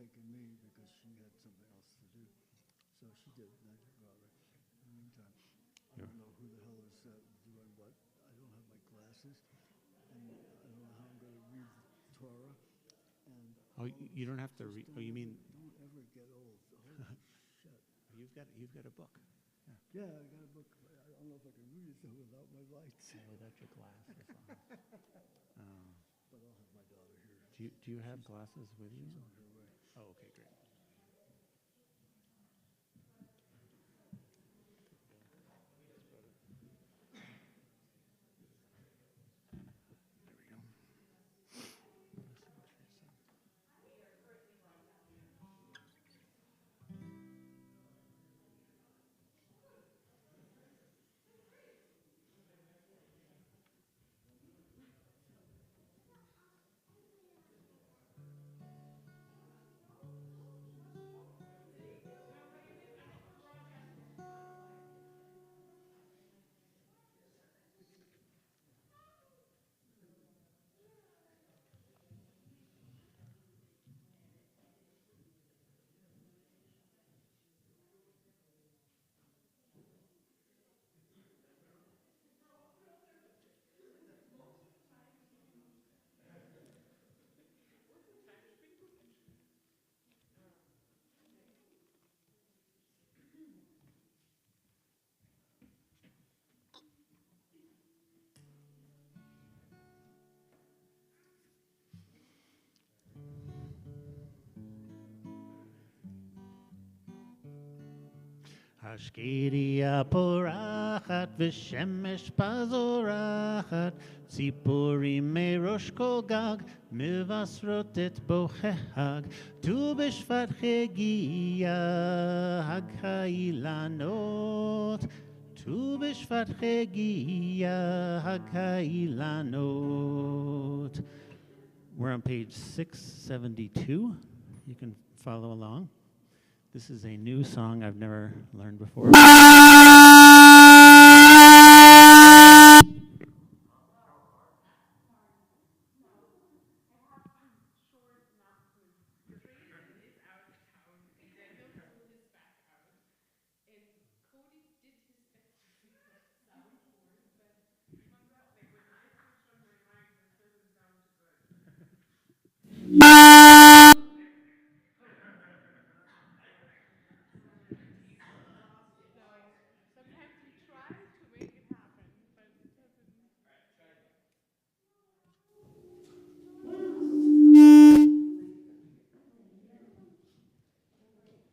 taken me because she had something else to do. So she did, and I did Robert. In the meantime, I don't know who the hell is doing what. I don't have my glasses, and I don't know how I'm going to read the Torah. And you don't have to read. Oh, you mean? Don't ever get old. Holy shit! You've got a book. Yeah, I got a book. I don't know if I can read it though without my lights. Without your glasses on. But I'll have my daughter here. Do you have glasses with you? She's on her way. Oh, okay, great. השקיעה פורחת ושמש פזורחת, ציפורים מראש כל גג מבשרות את בוחג. ט"ו בשבט הגיע חג האילנות, ט"ו בשבט הגיע חג האילנות. We're on page 672. You can follow along. This is a new song I've never learned before.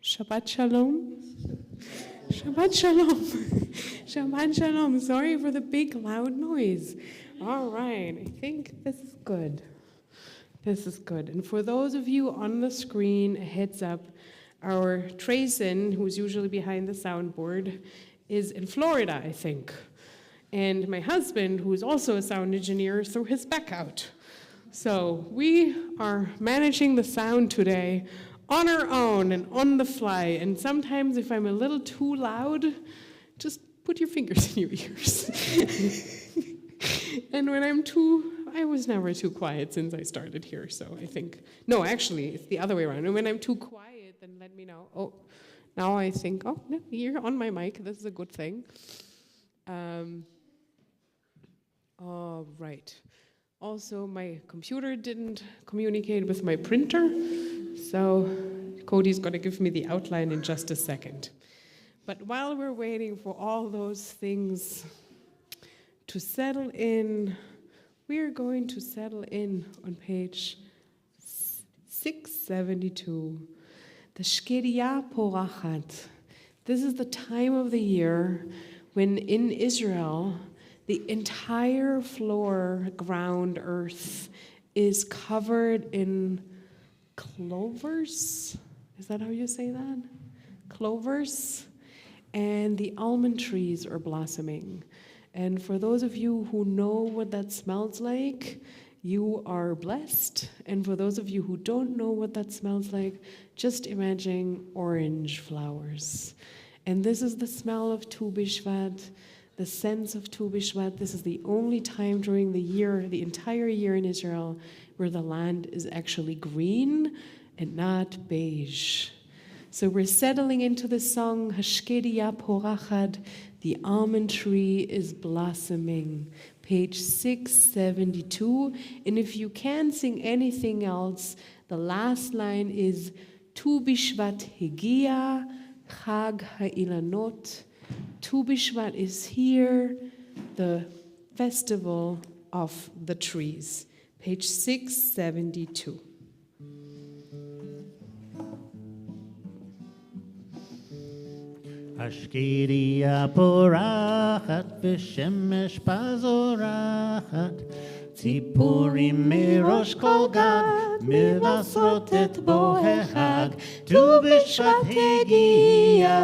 Shabbat Shalom. Shabbat Shalom. Shabbat Shalom. Sorry for the big loud noise. All right, I think this is good. This is good. And for those of you on the screen, a heads up, our Trayson, who's usually behind the soundboard, is in Florida, I think. And my husband, who is also a sound engineer, threw his back out. So we are managing the sound today on our own and on the fly. And sometimes if I'm a little too loud, just put your fingers in your ears. And when I was never too quiet since I started here, so I think, no, actually, it's the other way around. And when I'm too quiet, then let me know. Oh, now I think, oh, no, you're on my mic. This is a good thing. All right. Also, my computer didn't communicate with my printer, so Cody's going to give me the outline in just a second. But while we're waiting for all those things to settle in, we're going to settle in on page 672. The Shkiria Porachat. This is the time of the year when in Israel, the entire floor, ground, earth is covered in clovers. Is that how you say that? Clovers. And the almond trees are blossoming. And for those of you who know what that smells like, you are blessed. And for those of you who don't know what that smells like, just imagine orange flowers. And this is the smell of Tu B'Shvat, the sense of Tu B'Shvat. This is the only time during the year, the entire year in Israel, where the land is actually green and not beige. So we're settling into the song, Hashkedia porachad, the almond tree is blossoming, page 672. And if you can't sing anything else, the last line is Tu Bishvat Higia, Chag Ha'ilanot. Tu Bishvat is here, the festival of the trees, page 672. Ashkedia porachat v'shemesh pazorachat Tzipurim merosh kol gad mivasrot et bohehag Tu b'shvat hegia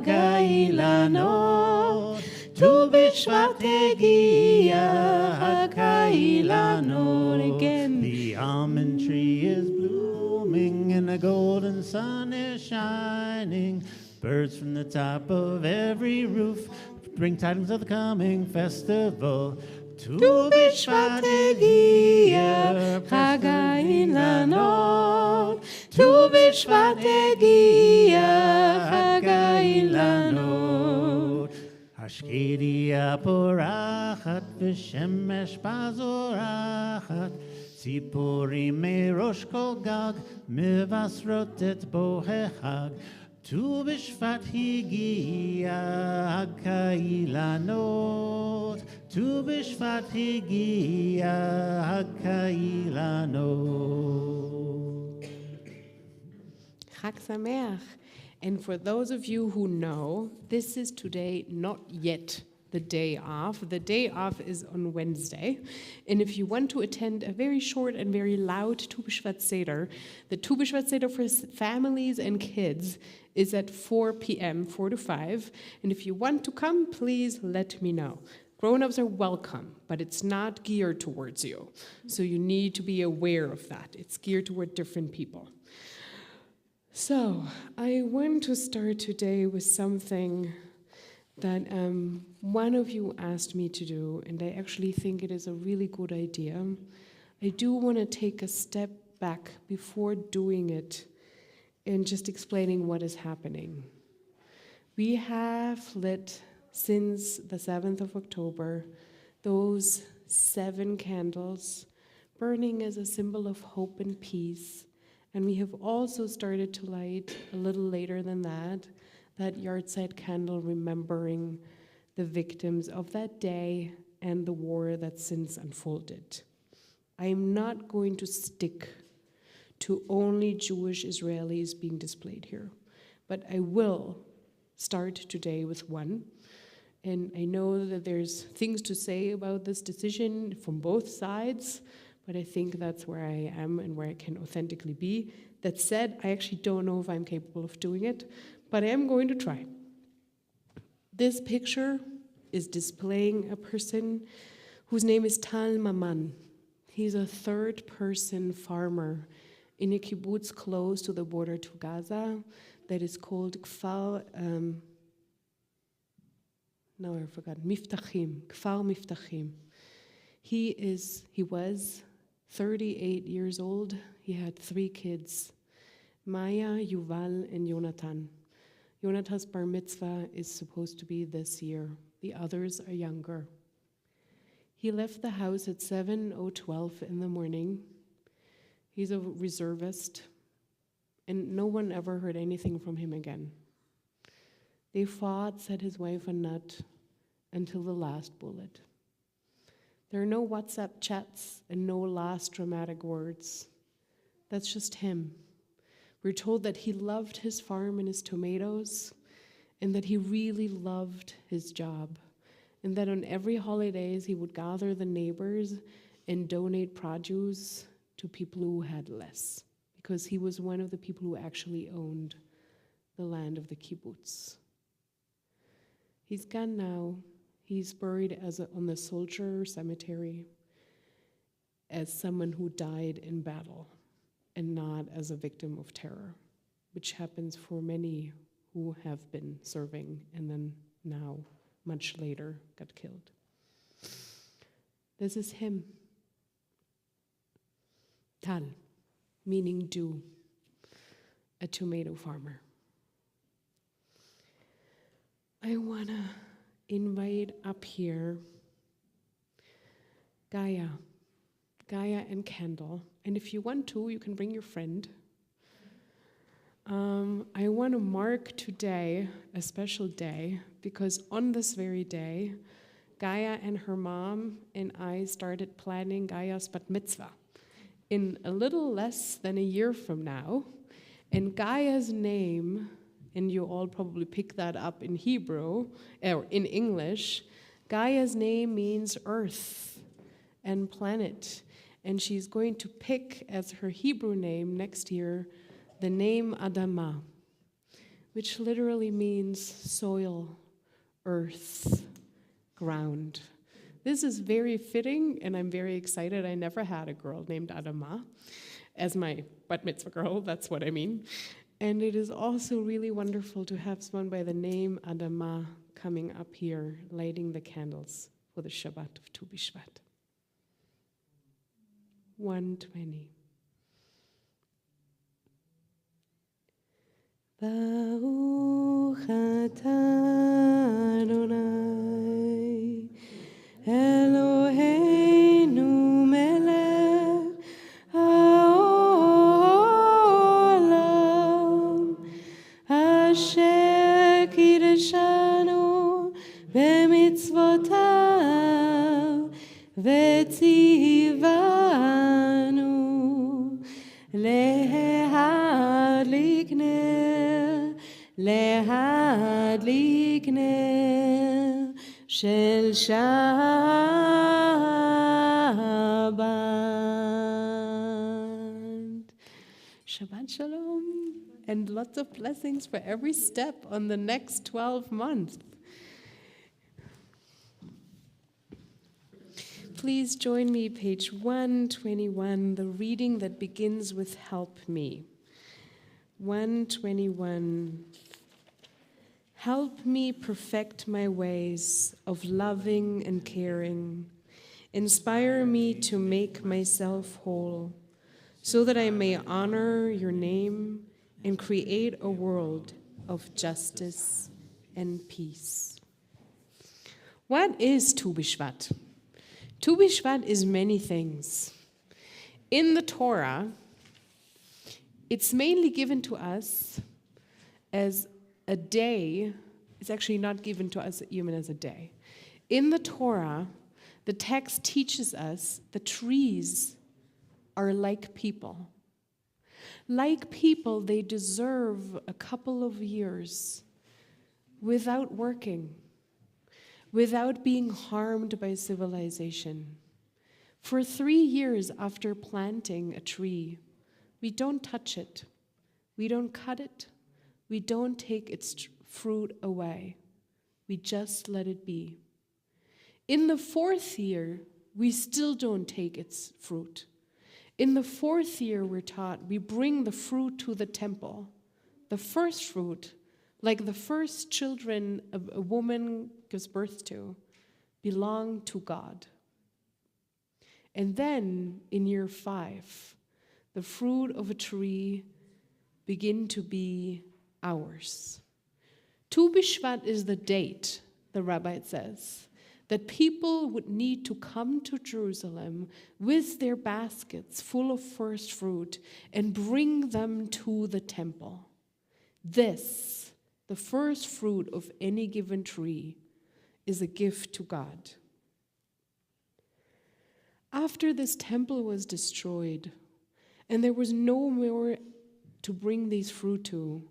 hagailanot Tu b'shvat hegia hagailanot Again. The almond tree is blooming and the golden sun is shining. Birds from the top of every roof bring tidings of the coming festival. Tu b'shvat hegia hagailanot. Tu b'shvat hegia hagailanot. Ashkedia porachat v'shemesh pazorachat. Tzipurim merosh kol gag mivasrot et bohehag. Tu b'shvat higia hagailanot. Tu b'shvat higia hagailanot. Chag Sameach. And for those of you who know, this is today not yet the day off. The day off is on Wednesday. And if you want to attend a very short and very loud Tu B'Shvat Seder, the Tu B'Shvat Seder for families and kids is at 4 p.m., 4 to 5. And if you want to come, please let me know. Grown-ups are welcome, but it's not geared towards you. So you need to be aware of that. It's geared toward different people. So I want to start today with something that one of you asked me to do, and I actually think it is a really good idea. I do want to take a step back before doing it and just explaining what is happening. We have lit, since the 7th of October, those 7 candles, burning as a symbol of hope and peace. And we have also started to light, a little later than that yard-side candle remembering the victims of that day and the war that since unfolded. I am not going to stick to only Jewish Israelis being displayed here, but I will start today with one. And I know that there's things to say about this decision from both sides, but I think that's where I am and where I can authentically be. That said, I actually don't know if I'm capable of doing it, but I am going to try. This picture is displaying a person whose name is Tal Maman. He's a third-person farmer in a kibbutz close to the border to Gaza that is called Kfar, Miftachim, Kfar Miftachim. He was 38 years old. He had 3 kids, Maya, Yuval, and Yonatan. Yonatan's bar mitzvah is supposed to be this year. The others are younger. He left the house at 7:12 in the morning. He's a reservist, and no one ever heard anything from him again. They fought, said his wife Anat, until the last bullet. There are no WhatsApp chats and no last dramatic words. That's just him. We're told that he loved his farm and his tomatoes, and that he really loved his job, and that on every holidays he would gather the neighbors and donate produce to people who had less, because he was one of the people who actually owned the land of the kibbutz. He's gone now. He's buried on the soldier cemetery as someone who died in battle and not as a victim of terror, which happens for many who have been serving and then now, much later, got killed. This is him. Tal, meaning dew. a tomato farmer. I want to invite up here Gaia and Kendall. And if you want to, you can bring your friend. I want to mark today a special day, because on this very day, Gaia and her mom and I started planning Gaia's bat mitzvah in a little less than a year from now. And Gaia's name, and you all probably pick that up in Hebrew, or in English, Gaia's name means earth and planet. And she's going to pick as her Hebrew name next year the name Adama, which literally means soil, earth, ground. This is very fitting, and I'm very excited. I never had a girl named Adama as my bat mitzvah girl, that's what I mean. And it is also really wonderful to have someone by the name Adama coming up here, lighting the candles for the Shabbat of Tu B'Shvat. 120. Baruch atah Adonai Eloheinu melech haolam asher kiddushanu b'mitzvotav v'tzivanu להדליק נר של Shabbat. Shabbat Shalom, and lots of blessings for every step on the next 12 months. Please join me, page 121, the reading that begins with Help Me. 121. Help me perfect my ways of loving and caring. Inspire me to make myself whole, so that I may honor your name and create a world of justice and peace. What is Tu B'Shvat? Tu B'Shvat is many things. In the Torah, it's mainly given to us as a day. It's actually not given to us even as a day. In the Torah, the text teaches us that trees are like people. Like people, they deserve a couple of years without working, without being harmed by civilization. For 3 years after planting a tree, we don't touch it, we don't cut it, we don't take its fruit away. We just let it be. In the 4th year, we still don't take its fruit. In the 4th year, we're taught we bring the fruit to the temple. The first fruit, like the first children a woman gives birth to, belong to God. And then in year 5, the fruit of a tree begin to be ours. Tu B'Shvat is the date, the rabbi says, that people would need to come to Jerusalem with their baskets full of first fruit and bring them to the temple. This, the first fruit of any given tree, is a gift to God. After this temple was destroyed, and there was no more to bring these fruit to,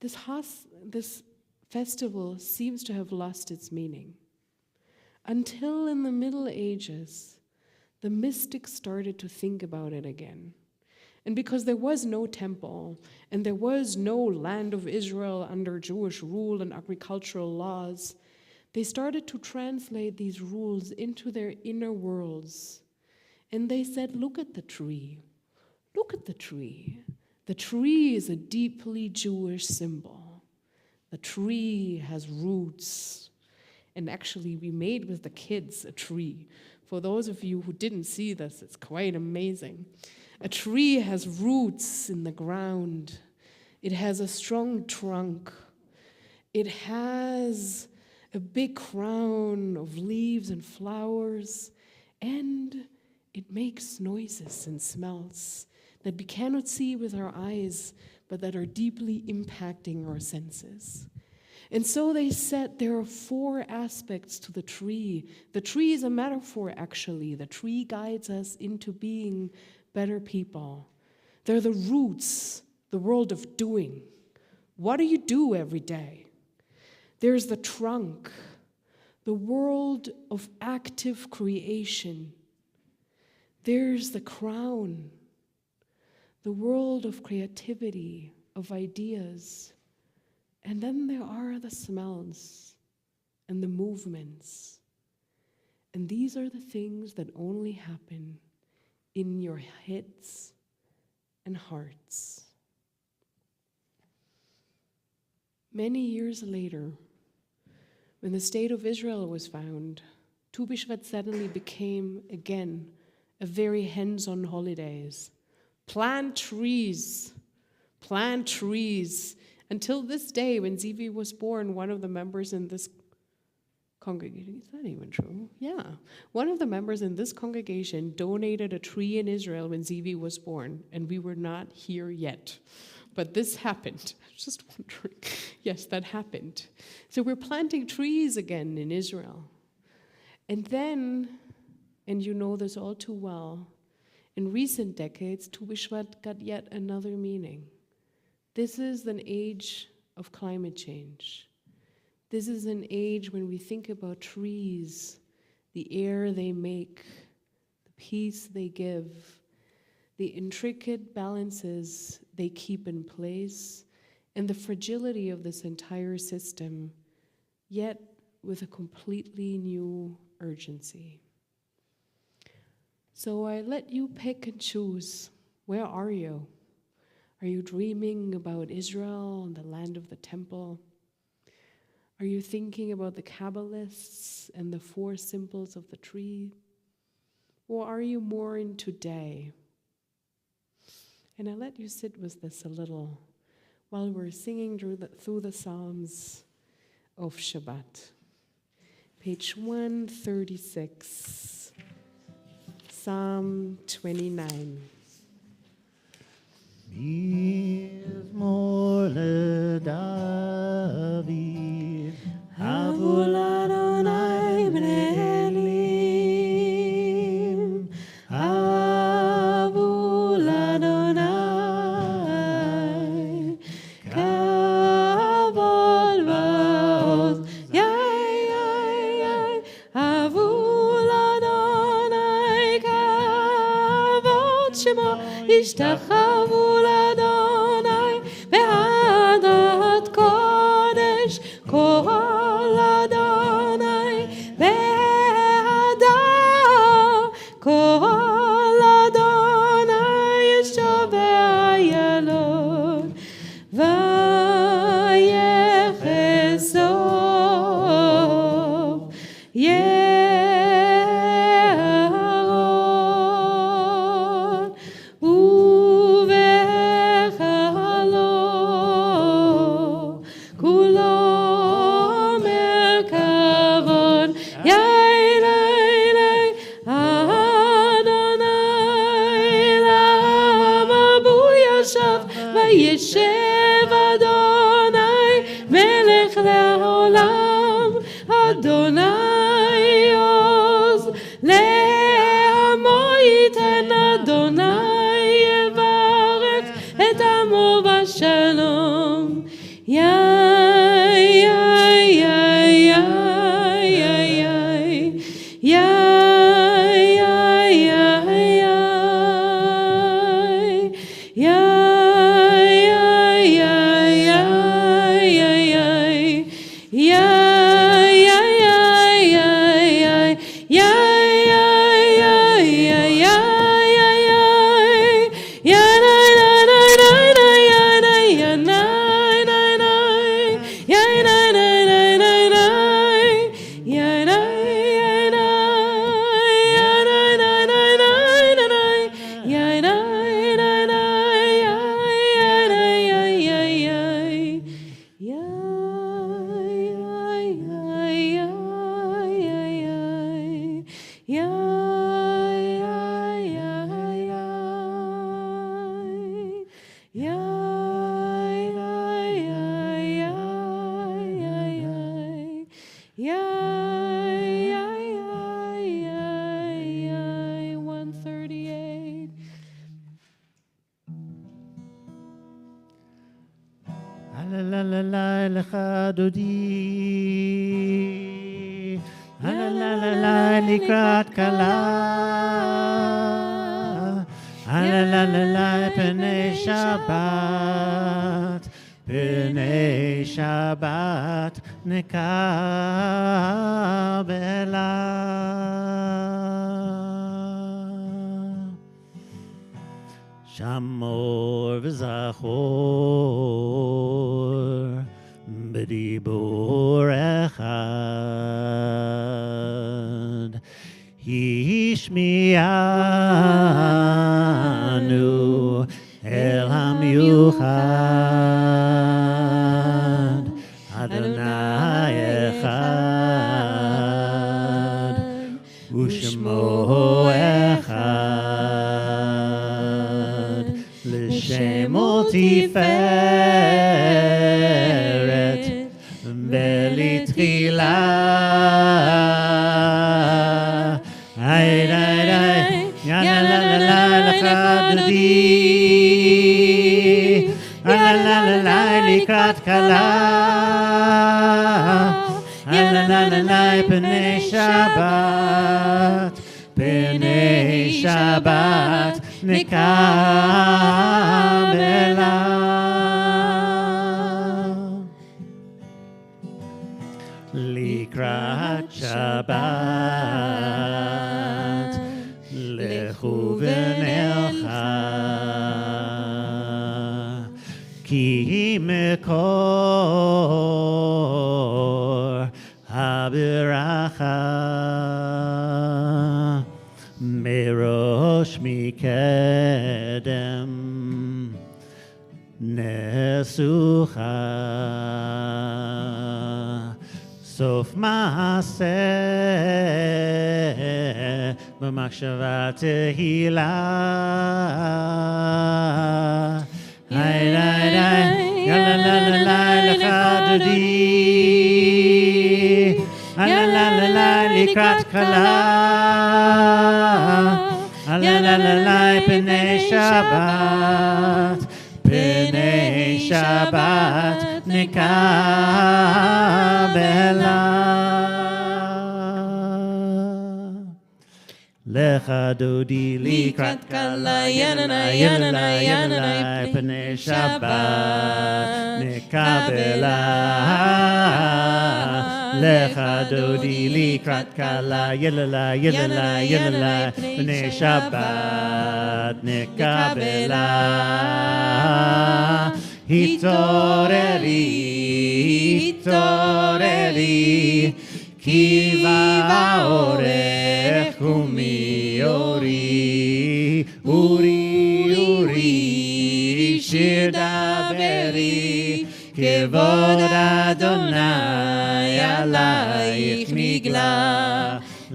this festival seems to have lost its meaning. Until in the Middle Ages, the mystics started to think about it again. And because there was no temple, and there was no land of Israel under Jewish rule and agricultural laws, they started to translate these rules into their inner worlds. And they said, look at the tree. Look at the tree. The tree is a deeply Jewish symbol. The tree has roots. And actually, we made with the kids a tree. For those of you who didn't see this, it's quite amazing. A tree has roots in the ground. It has a strong trunk. It has a big crown of leaves and flowers, and it makes noises and smells that we cannot see with our eyes, but that are deeply impacting our senses. And so they said there are 4 aspects to the tree. The tree is a metaphor, actually. The tree guides us into being better people. They're the roots, the world of doing. What do you do every day? There's the trunk, the world of active creation. There's the crown, the world of creativity, of ideas. And then there are the smells and the movements. And these are the things that only happen in your heads and hearts. Many years later, when the state of Israel was found, Tu B'Shvat suddenly became, again, a very hands-on holidays. Plant trees. Until this day, when Zivi was born, one of the members in this congregation, is that even true? Yeah. One of the members in this congregation donated a tree in Israel when Zivi was born, and we were not here yet. But this happened. I was just wondering. Yes, that happened. So we're planting trees again in Israel. And then, and you know this all too well, in recent decades, Tu B'Shvat got yet another meaning. This is an age of climate change. This is an age when we think about trees, the air they make, the peace they give, the intricate balances they keep in place, and the fragility of this entire system, yet with a completely new urgency. So I let you pick and choose. Where are you? Are you dreaming about Israel and the land of the temple? Are you thinking about the Kabbalists and the 4 symbols of the tree? Or are you more in today? And I let you sit with this a little while we're singing through the Psalms of Shabbat. Page 136, Psalm 29. Mizmor leDavid, Havul Adonai b'ne'elim, Havul Adonai, Kavod va'oz, Havul Adonai, Kavod shemo, ishtachavu l'Adonai, be'adat kodesh, kol Adonai, be'adat, kol Adonai, yeshov ve'ayalot, va'yechesov, ye'arot, uve'chalo, kulo merkavod, yailai, Adonai, la'amabu yashav, vayeshev Adonai, melech le'olam, Adonai oz, le'amo yiten, Adonai yevarech et amo v'shalom. Yai, yai, yai, yai, yai, yai, yai, yai, yai, yai, Yay, 138. Alalala lecha dodi, alalala likrat kala, alalala penei Shabbat, penei Shabbat nekabela. Shamor v'zachor b'dibur echad hishmi'anu el hamiuchad Adonai echad u'shmo echad l'shemo tiferet belitchila ay yana la la la lecha dodi la la la la likrat kala la la la la penei Shabbat penei Shabbat nekabela. Likrat Shabbat lechu v'nelcha ki mekor habiracha merosh mikedem nesucha sof maaseh b'machshava tehila hay yala la la la lecha dodi la la la la likrat kala la la la la penei Shabbat penei Shabbat nekabela. Lecha dodi likrat kala yananai yananai yananai penei Shabbat nekabela. Lecha dodi likrat kala yelala yelala yelala penei Shabbat nekabela. Hitoreri hitoreri ki va'orech umiori uri uri shir daveri kevod Adonai alayich nigla.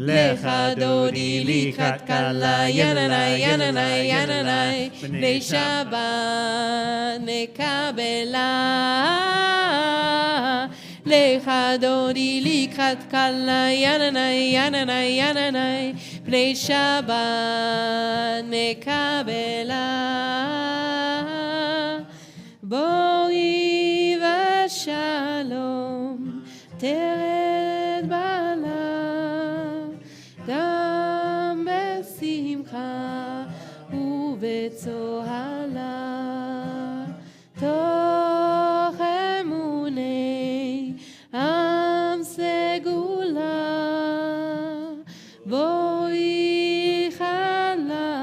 Lecha dodi likrat kala yananai yananai yananai penei Shabbat nekabela. Lecha dodi likrat kala yananai yananai yananai penei Shabbat nekabela. Bori v'shalom tered bala גם בשמחה ובצוהלה תוך אמוני עם סגולה בואי חלה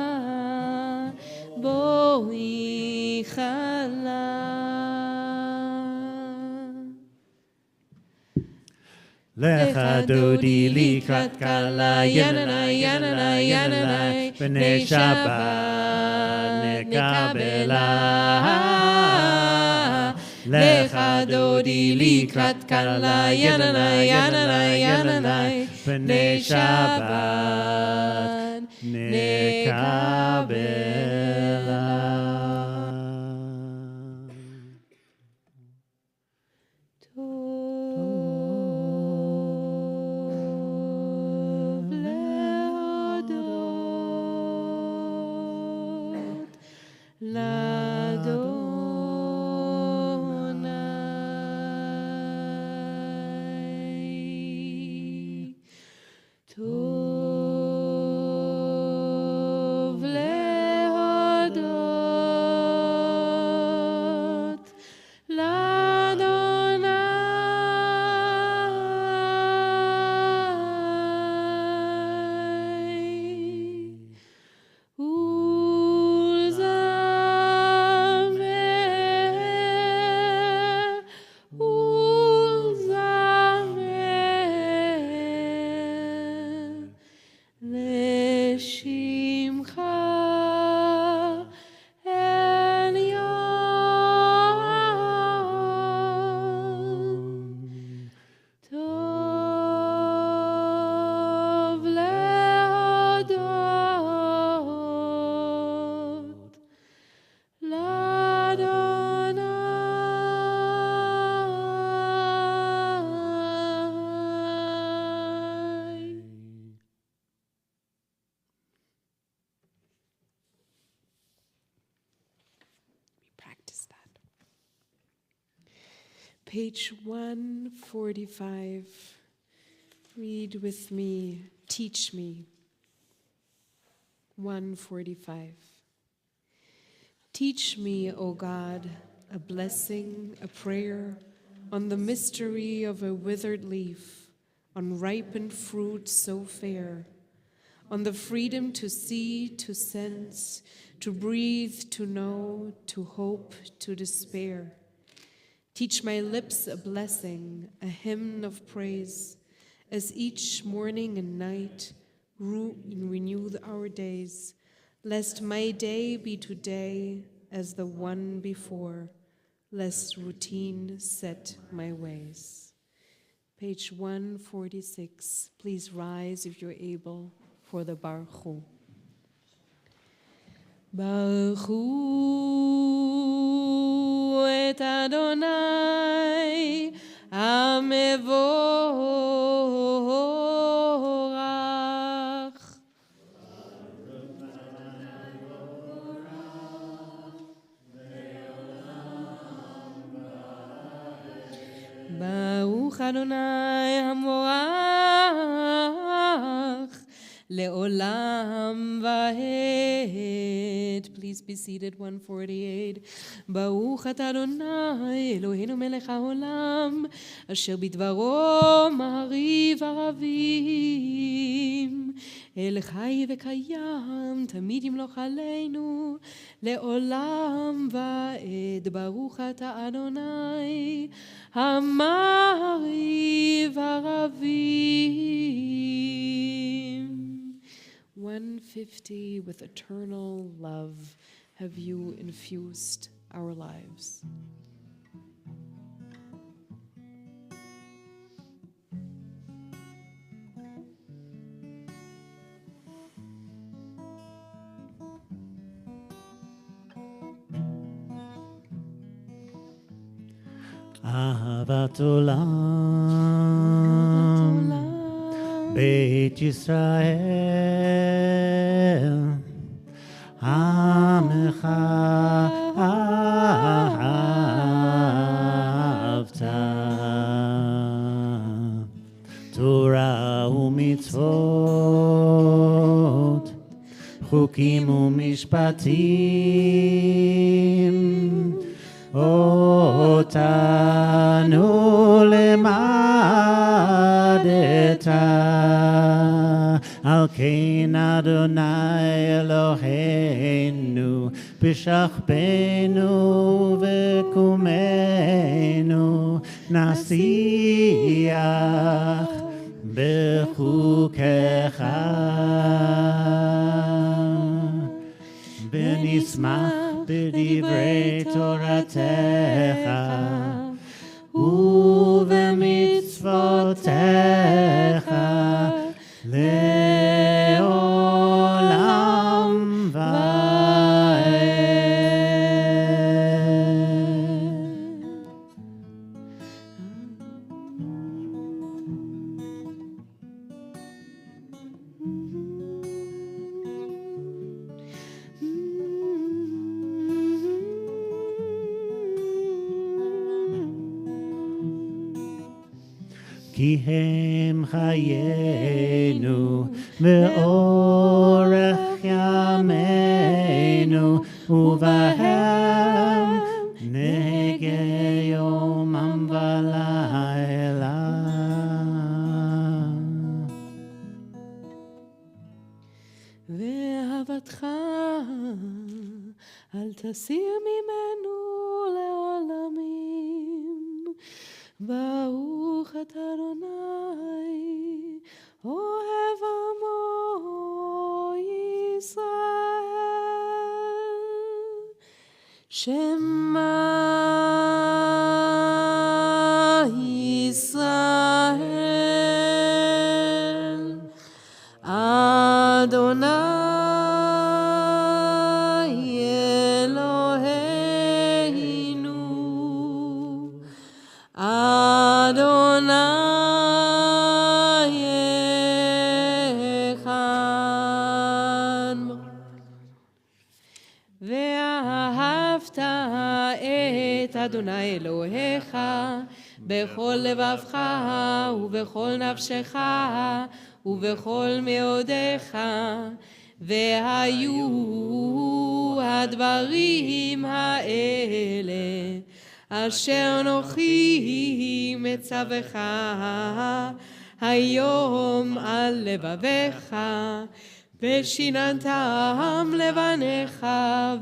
בואי חלה. Lecha dodi likrat kala yananai yananai yananai penei Shabbat nekabela. Lecha dodi likrat kala yananai yananai yananai penei Shabbat nekabela. L'Adonai Tov lehodot l'Adonai Ulzamer, ulzamer, לשמך עליון. טוב להודות לאדוני. Practice that. Page 145. Read with me. Teach me. 145. Teach me, O God, a blessing, a prayer, on the mystery of a withered leaf, on ripened fruit so fair, on the freedom to see, to sense, to breathe, to know, to hope, to despair. Teach my lips a blessing, a hymn of praise, as each morning and night renew our days, lest my day be today as the one before, lest routine set my ways. Page 146. Please rise if you're able for the Baruch Hu. Baruch Hu et Adonai Amevorach. Baruch Adonai Hamorach Le'olam Vahed. Please be seated. 148. Baruch Ata Adonai Eloheinu melech haolam asher bidvaro ma'ariv aravim el chai v'kayam tamid yimloch aleinu le'olam va'ed. Baruch Ata Adonai ha'ma'ariv aravim. 150. With eternal love have you infused our lives. Ahavat olam, Beit Yisrael, Amecha ahavta, Torah umitzvot, Chukim umishpatim, Otanu lemadeta, Al kein Adonai Eloheinu, b'shachbenu v'kumenu, nasiach b'chukecha, v'nismach b'divrei Toratecha, ובמצוותיך לעולם ועד. כי הם חיינו ואורך ימינו ובהם נהגה יומם ולילה. ואהבתך אל תסיר ממנו לעולמים. ברוך אתה אדוני אוהב עמו ישראל. שמע ישראל אדוני אלוהינו אדוני אחד. ואהבת את אדוני אלוהיך בכל לבבך ובכל נפשך ובכל מאודיך. והיו הדברים האלה אשר אנוכי מצווך היום על לבביך, ושיננתם לבניך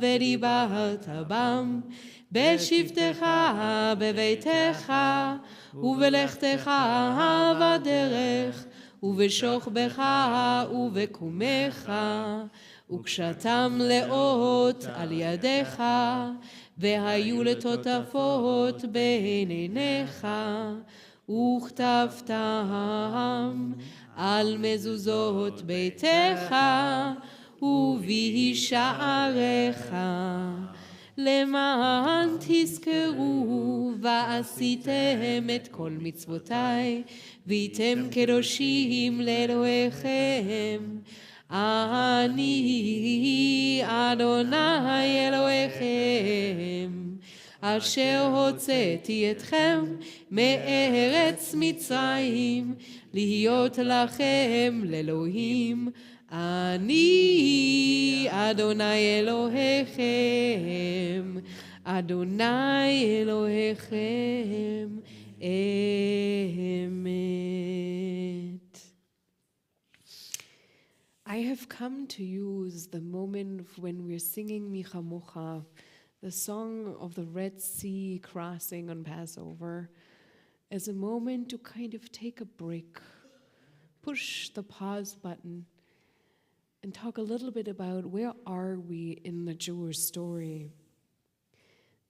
ודיברת בם בשבתך בביתך ובלכתך בדרך ובשוכבך ובקומך, וקשתם לאות על ידיך, והיו לטוטפות בין עיניך, וכתבתם על מזוזות ביתך ובשעריך, למען תזכרו ועשיתם את כל מצוותיי, והייתם קדושים לאלוהיכם. אני אדוני אלוהיכם, אשר הוצאתי אתכם מארץ מצרים, להיות לכם לאלוהים. אני אדוני אלוהיכם, אדוני אלוהיכם אמת. I have come to use the moment when we're singing Michamocha, the song of the Red Sea crossing on Passover, as a moment to kind of take a break, push the pause button, and talk a little bit about where are we in the Jewish story.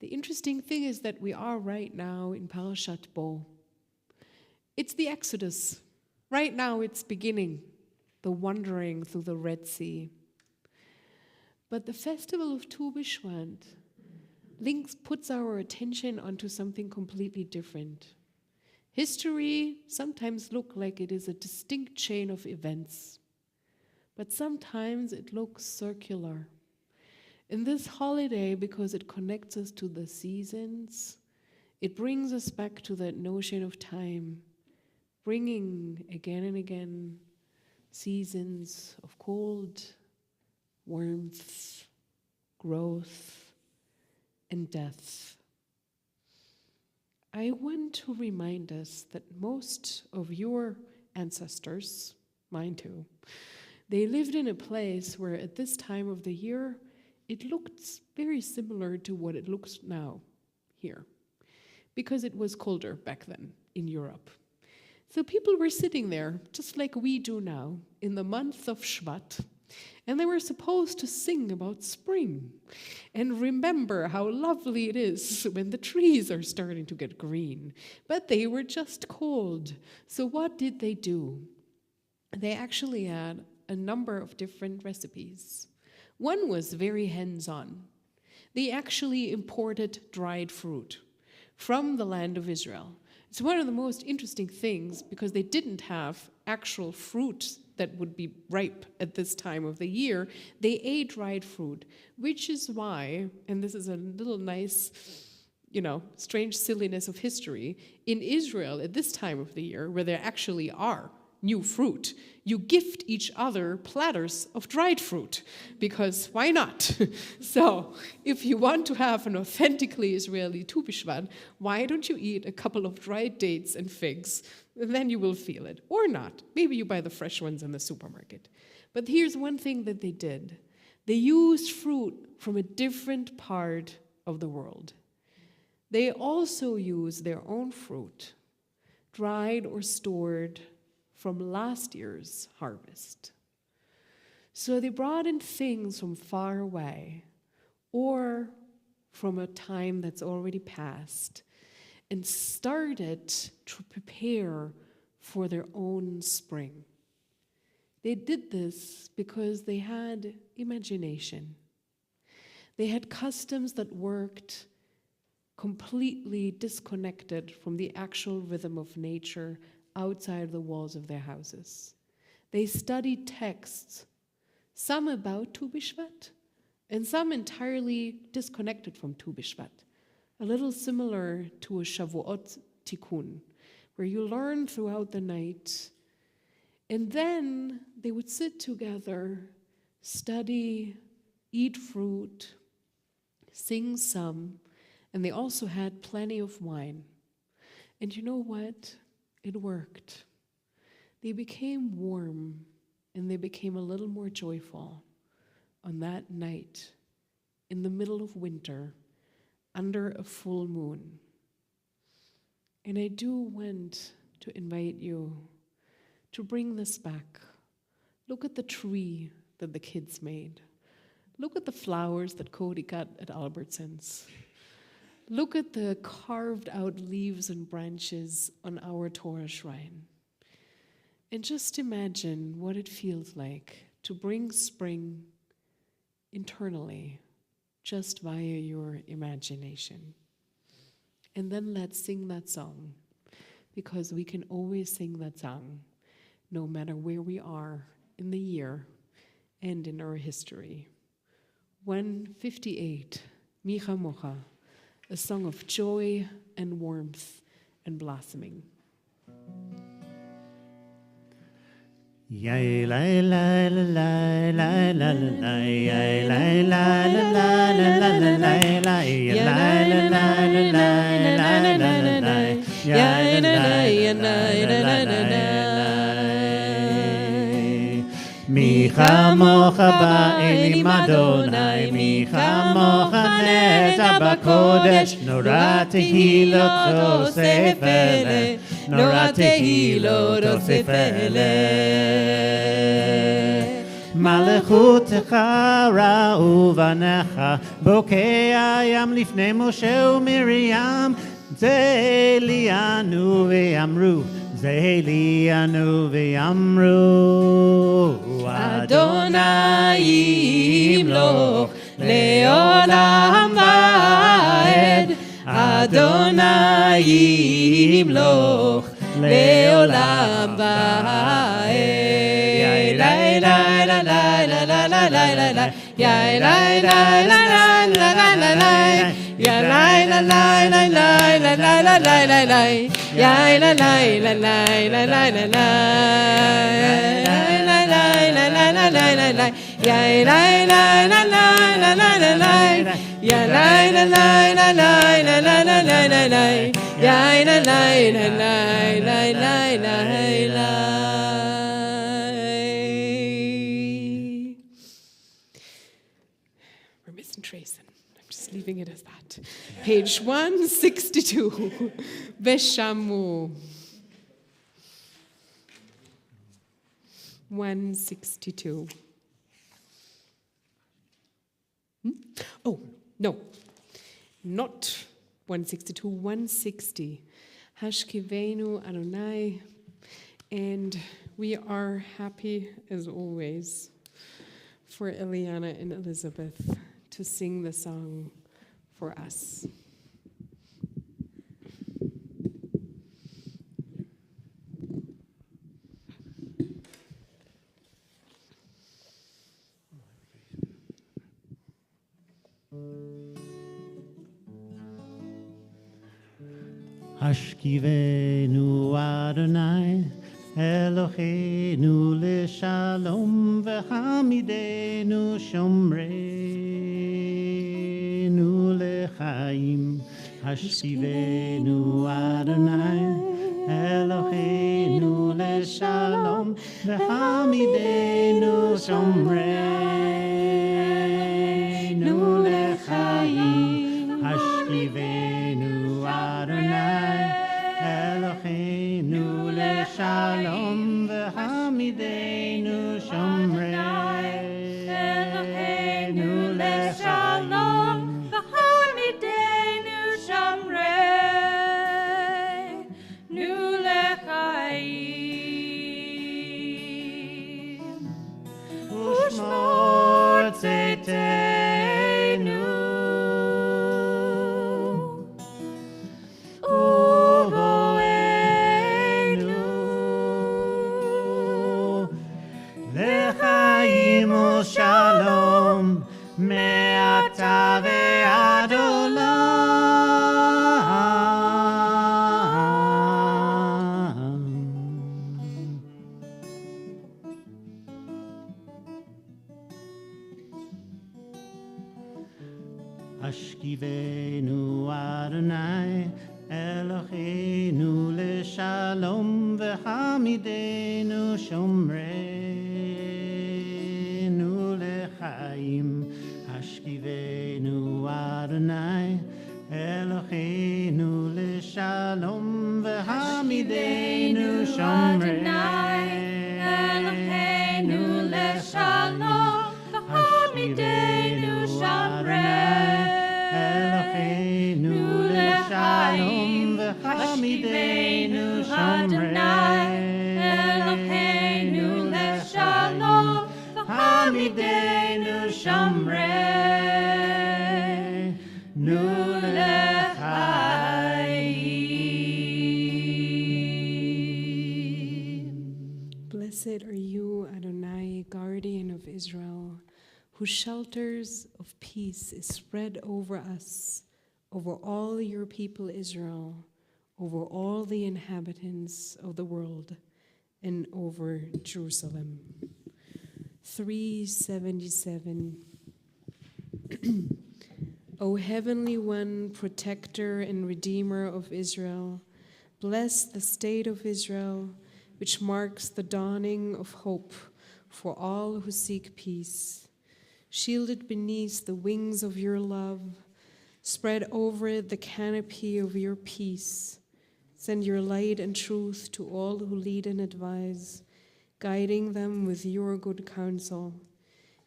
The interesting thing is that we are right now in Parashat Bo. It's the Exodus. Right now it's beginning, the wandering through the Red Sea. But the festival of Tu B'Shvat puts our attention onto something completely different. History sometimes looks like it is a distinct chain of events, but sometimes it looks circular. In this holiday, because it connects us to the seasons, it brings us back to that notion of time, bringing again and again seasons of cold, warmth, growth, and death. I want to remind us that most of your ancestors, mine too, they lived in a place where at this time of the year, it looked very similar to what it looks now here, because it was colder back then in Europe. So people were sitting there, just like we do now, in the month of Shvat, and they were supposed to sing about spring and remember how lovely it is when the trees are starting to get green. But they were just cold. So what did they do? They actually had a number of different recipes. One was very hands-on. They actually imported dried fruit from the land of Israel. It's one of the most interesting things because they didn't have actual fruit that would be ripe at this time of the year. They ate dried fruit, which is why, and this is a little nice, strange silliness of history, in Israel at this time of the year, where there actually are new fruit, you gift each other platters of dried fruit, because why not? So if you want to have an authentically Israeli Tu B'Shvat, why don't you eat a couple of dried dates and figs, and then you will feel it. Or not. Maybe you buy the fresh ones in the supermarket. But here's one thing that they did. They used fruit from a different part of the world. They also used their own fruit, dried or stored from last year's harvest. So they brought in things from far away or from a time that's already passed and started to prepare for their own spring. They did this because they had imagination. They had customs that worked completely disconnected from the actual rhythm of nature outside the walls of their houses. They studied texts, some about Tu B'Shvat, and some entirely disconnected from Tu B'Shvat, a little similar to a Shavuot Tikkun, where you learn throughout the night, and then they would sit together, study, eat fruit, sing some, and they also had plenty of wine. And you know what? It worked. They became warm and they became a little more joyful on that night in the middle of winter under a full moon. And I do want to invite you to bring this back. Look at the tree that the kids made. Look at the flowers that Cody got at Albertsons. Look at the carved out leaves and branches on our Torah shrine. And just imagine what it feels like to bring spring internally, just via your imagination. And then let's sing that song, because we can always sing that song, no matter where we are in the year and in our history. 158, Micha Mocha, a song of joy and warmth and blossoming. Yay la la la la la la la yay la la la la la la la la yay la la la la la la la la yay la la la la Mi chamocha ba'elim Adonai, mi chamocha neta b'kodesh, nora tehilot tosef ele, nora tehilot tosef ele. Malechutecha ra'u vanecha, bokei hayam lifnei Moshe u'Miriam, ze lianu ve'amru, ze lianu ve'amru. Adonai yimloch le'olam va'ed, Adonai yimloch le'olam va'ed. Yai la la la la la la la la la, yai la la la la la la la la, yai la la la la la la la la la la la, yai la la la la la la la la. Yay la la la la la la la la, yay la la la la la la la la la la la, yay la la la la la la la la. We're missing Trayson. I'm just leaving it as that. Page 162. Beshamu. 162. Oh, no, not 162, 160. Hashkivenu Adonai. And we are happy, as always, for Eliana and Elizabeth to sing the song for us. Ashkivenu Adonai, Eloheinu leshalom, v'hamidenu shomreinu lechaim. Ashkivenu Adonai, Eloheinu leshalom, v'hamidenu shomreinu lechaim. Ashkivenu Adonai, Eloheinu leshalom, v'hamidenu shomreinu lechaim. v'hamidenu shomreinu lechaim. Ushmor tzedenu, lechaim u'shalom, me'ata ve'ad olam. Ashkivenu Adonai, Eloheinu leshalom, v'hamidenu shomreinu lechaim. Ashkivenu Adonai, Eloheinu leshalom, v'hamidenu Eloheinu leshalom, v'hamidenu Eloheinu leshalom, v'hamidenu Eloheinu leshalom, v'hamidenu shomreinu lechaim. Blessed are you, Adonai, guardian of Israel, whose shelters of peace is spread over us, over all your people Israel, over all the inhabitants of the world, and over Jerusalem. 377. O Heavenly One, protector and redeemer of Israel, bless the state of Israel, which marks the dawning of hope for all who seek peace. Shielded beneath the wings of your love, spread over it the canopy of your peace. Send your light and truth to all who lead and advise, guiding them with your good counsel.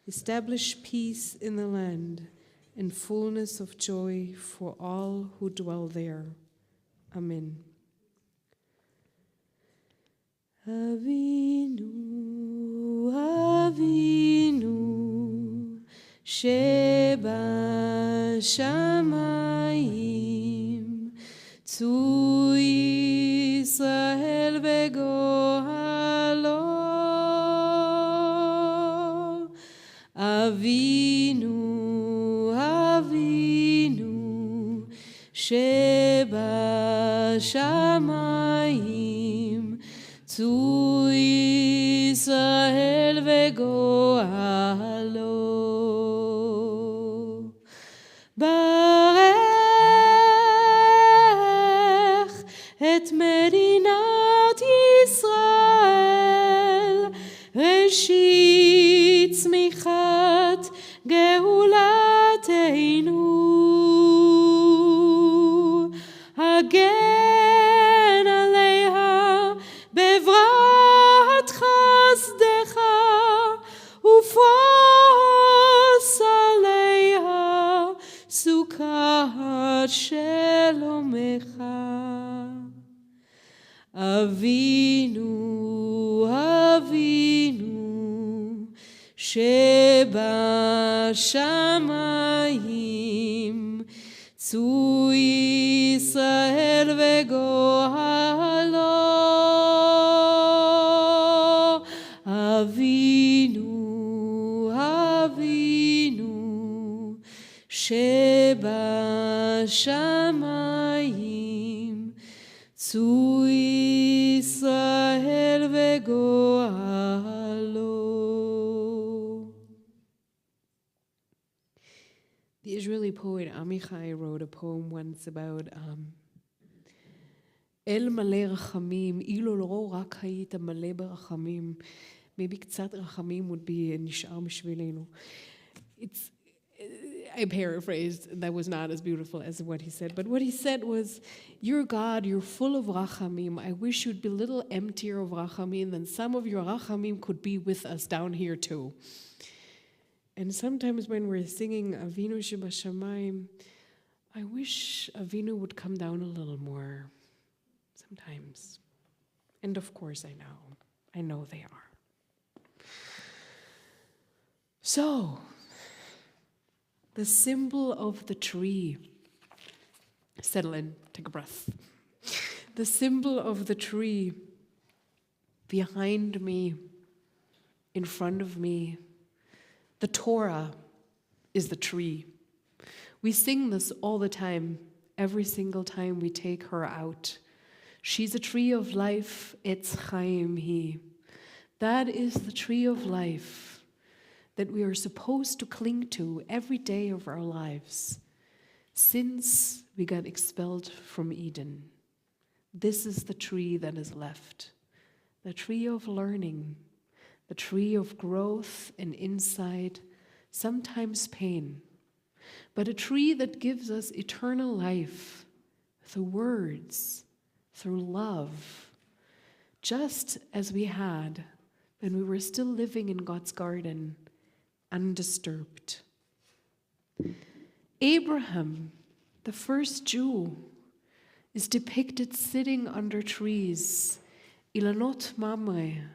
Establish peace in the land and fullness of joy for all who dwell there. Amen. Avinu, Avinu, Sheba Shamayim, Tzu Yisrael v'gohalo. Avinu, Avinu, Sheba Shamayim, Tzu Yisrael v'gohalo. Barech et medinat Yisrael, Reshit tzmichat geulatenu. Hagen aleha bevrat chasdecha, ufos aleha sukat shelomecha. Avinu, Avinu, Sheba Shamayim, Tzu Yisrael v'gohalo. Avinu, Avinu, Sheba Shamayim, Zu Israel vegoalo. The Israeli poet Amichai wrote a poem once about El male rachamim, ilo lo rak hayita male berachamim. Maybe קצת rachamim would be nishar mishvilenu. I paraphrased, that was not as beautiful as what he said, but what he said was, you're God, you're full of rachamim. I wish you'd be a little emptier of rachamim, then some of your rachamim could be with us down here too. And sometimes when we're singing Avinu Shebashamayim, I wish Avinu would come down a little more. Sometimes. And of course I know they are. So, the symbol of the tree. Settle in, take a breath. The symbol of the tree behind me, in front of me, the Torah is the tree. We sing this all the time, every single time we take her out. She's a tree of life, Etz Chaim hi. That is the tree of life that we are supposed to cling to every day of our lives since we got expelled from Eden. This is the tree that is left, the tree of learning, the tree of growth and insight, sometimes pain, but a tree that gives us eternal life through words, through love, just as we had when we were still living in God's garden, undisturbed. Abraham, the first Jew, is depicted sitting under trees, Ilanot Mamre,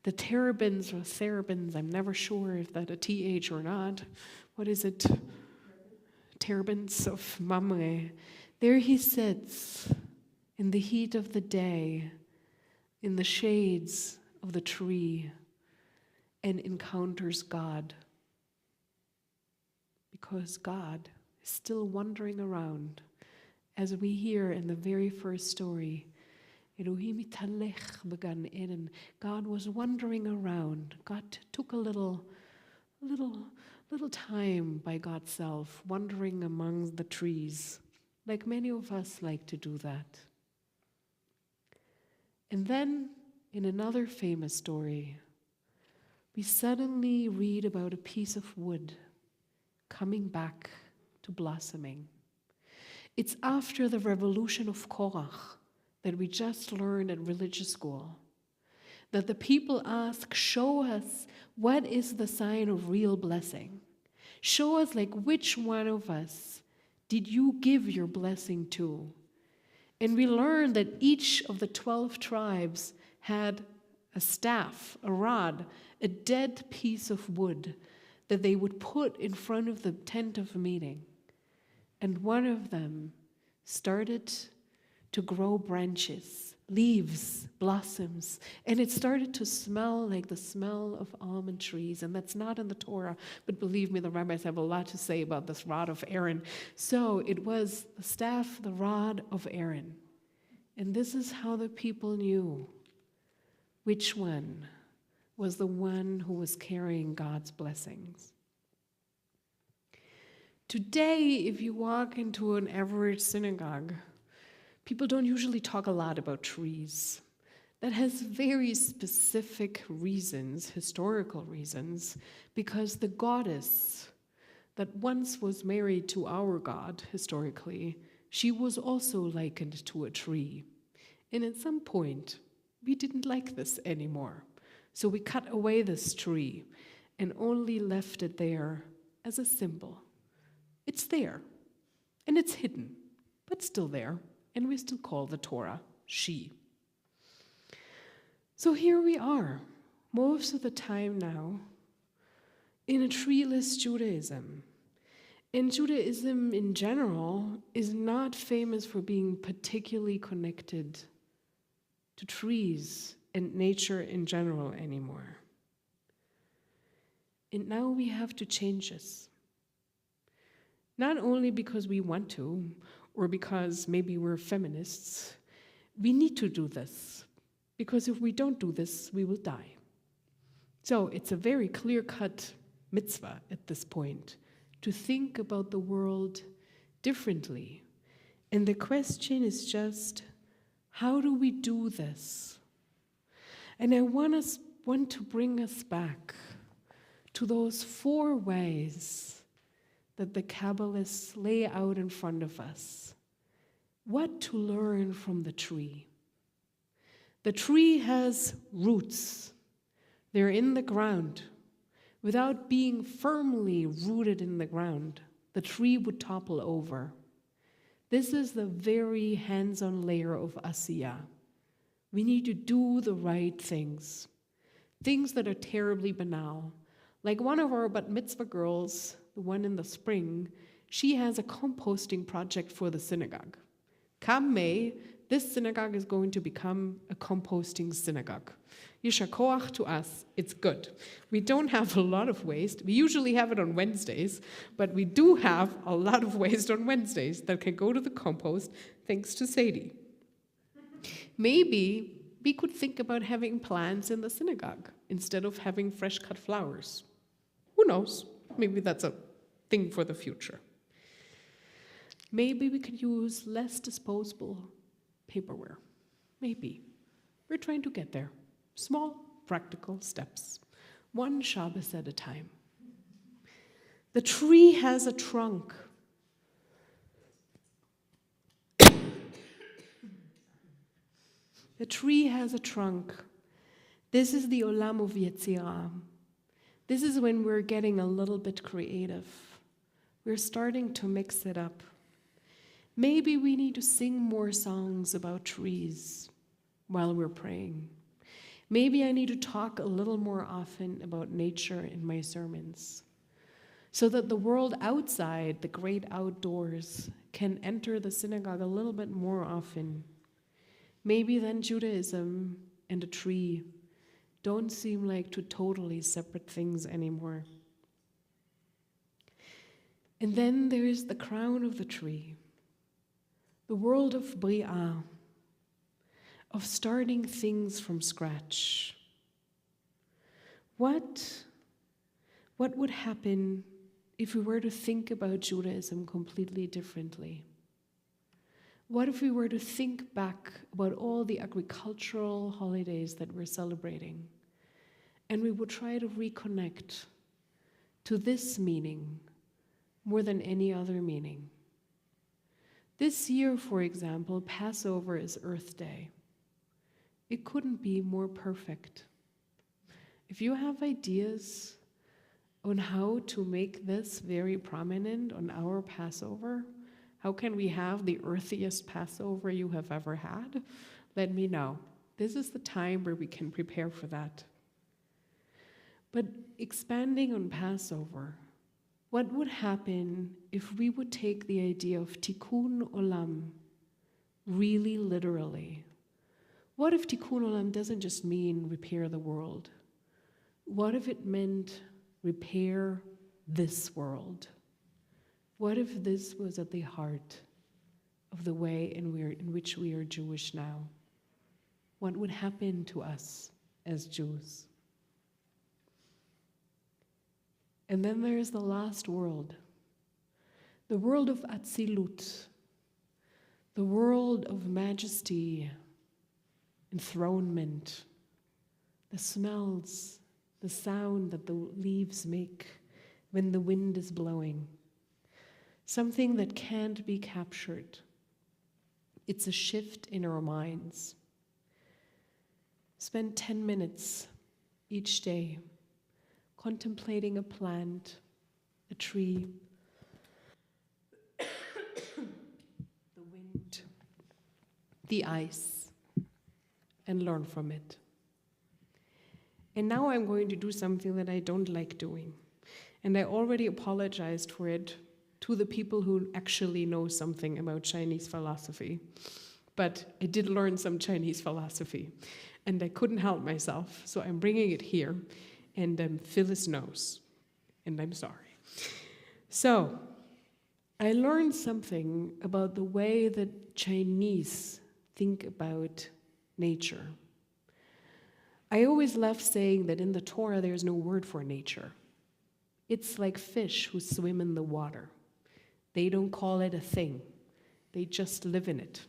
the terebinths or therabins, I'm never sure if that a TH or not. What is it? Terebinths of Mamre. There he sits in the heat of the day, in the shades of the tree, and encounters God. Because God is still wandering around, as we hear in the very first story. Elohim italech began Eden. God was wandering around. God took a little time by God's self, wandering among the trees, like many of us like to do that. And then, in another famous story, we suddenly read about a piece of wood coming back to blossoming. It's after the revolution of Korach that we just learned at religious school, that the people ask, show us what is the sign of real blessing. Show us, like, which one of us did you give your blessing to? And we learned that each of the 12 tribes had a staff, a rod, a dead piece of wood that they would put in front of the tent of meeting. And one of them started to grow branches, leaves, blossoms, and it started to smell like the smell of almond trees. And that's not in the Torah, but believe me, the rabbis have a lot to say about this rod of Aaron. So it was the staff, the rod of Aaron. And this is how the people knew which one was the one who was carrying God's blessings. Today, if you walk into an average synagogue, people don't usually talk a lot about trees. That has very specific reasons, historical reasons, because the goddess that once was married to our God, historically, she was also likened to a tree. And at some point, we didn't like this anymore. So we cut away this tree and only left it there as a symbol. It's there, and it's hidden, but still there, and we still call the Torah she. So here we are, most of the time now, in a treeless Judaism. And Judaism in general is not famous for being particularly connected to trees and nature in general anymore. And now we have to change this. Not only because we want to, or because maybe we're feminists, we need to do this, because if we don't do this, we will die. So it's a very clear-cut mitzvah at this point to think about the world differently. And the question is just, how do we do this? And I want to bring us back to those 4 ways that the Kabbalists lay out in front of us. What to learn from the tree. The tree has roots. They're in the ground. Without being firmly rooted in the ground, the tree would topple over. This is the very hands-on layer of asiyah. We need to do the right things that are terribly banal. Like one of our bat mitzvah girls, the one in the spring, she has a composting project for the synagogue. Come May, this synagogue is going to become a composting synagogue. Yishar koach to us, it's good. We don't have a lot of waste. We usually have it on Wednesdays, but we do have a lot of waste on Wednesdays that can go to the compost thanks to Sadie. Maybe we could think about having plants in the synagogue instead of having fresh cut flowers. Who knows? Maybe that's a thing for the future. Maybe we could use less disposable paperware. Maybe. We're trying to get there. Small, practical steps. One Shabbos at a time. The tree has a trunk. The tree has a trunk. This is the olam of Yetzirah. This is when we're getting a little bit creative. We're starting to mix it up. Maybe we need to sing more songs about trees while we're praying. Maybe I need to talk a little more often about nature in my sermons, so that the world outside, the great outdoors, can enter the synagogue a little bit more often. Maybe then Judaism and a tree don't seem like two totally separate things anymore. And then there is the crown of the tree, the world of Bri'ah, of starting things from scratch. What would happen if we were to think about Judaism completely differently? What if we were to think back about all the agricultural holidays that we're celebrating, and we would try to reconnect to this meaning more than any other meaning? This year, for example, Passover is Earth Day. It couldn't be more perfect. If you have ideas on how to make this very prominent on our Passover, how can we have the earthiest Passover you have ever had? Let me know. This is the time where we can prepare for that. But expanding on Passover, what would happen if we would take the idea of tikkun olam really literally? What if tikkun olam doesn't just mean repair the world? What if it meant repair this world? What if this was at the heart of the way in which we are Jewish now? What would happen to us as Jews? And then there's the last world, the world of Atzilut, the world of majesty, enthronement, the smells, the sound that the leaves make when the wind is blowing. Something that can't be captured. It's a shift in our minds. Spend 10 minutes each day contemplating a plant, a tree, the wind, the ice, and learn from it. And now I'm going to do something that I don't like doing. And I already apologized for it to the people who actually know something about Chinese philosophy. But I did learn some Chinese philosophy, and I couldn't help myself, so I'm bringing it here, and Phyllis knows, and I'm sorry. So, I learned something about the way that Chinese think about nature. I always love saying that in the Torah there's no word for nature. It's like fish who swim in the water. They don't call it a thing. They just live in it.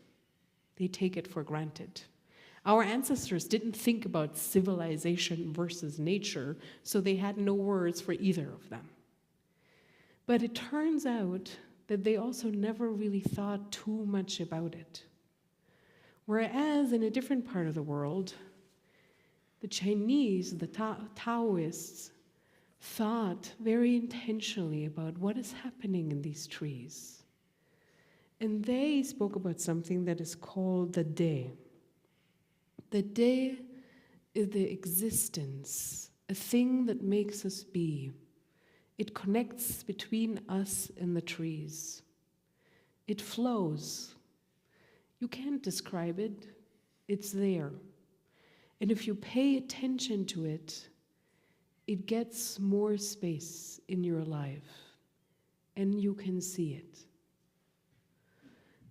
They take it for granted. Our ancestors didn't think about civilization versus nature, so they had no words for either of them. But it turns out that they also never really thought too much about it. Whereas in a different part of the world, the Chinese, the Taoists, thought very intentionally about what is happening in these trees. And they spoke about something that is called the De. The De is the existence, a thing that makes us be. It connects between us and the trees. It flows. You can't describe it. It's there. And if you pay attention to it, it gets more space in your life, and you can see it.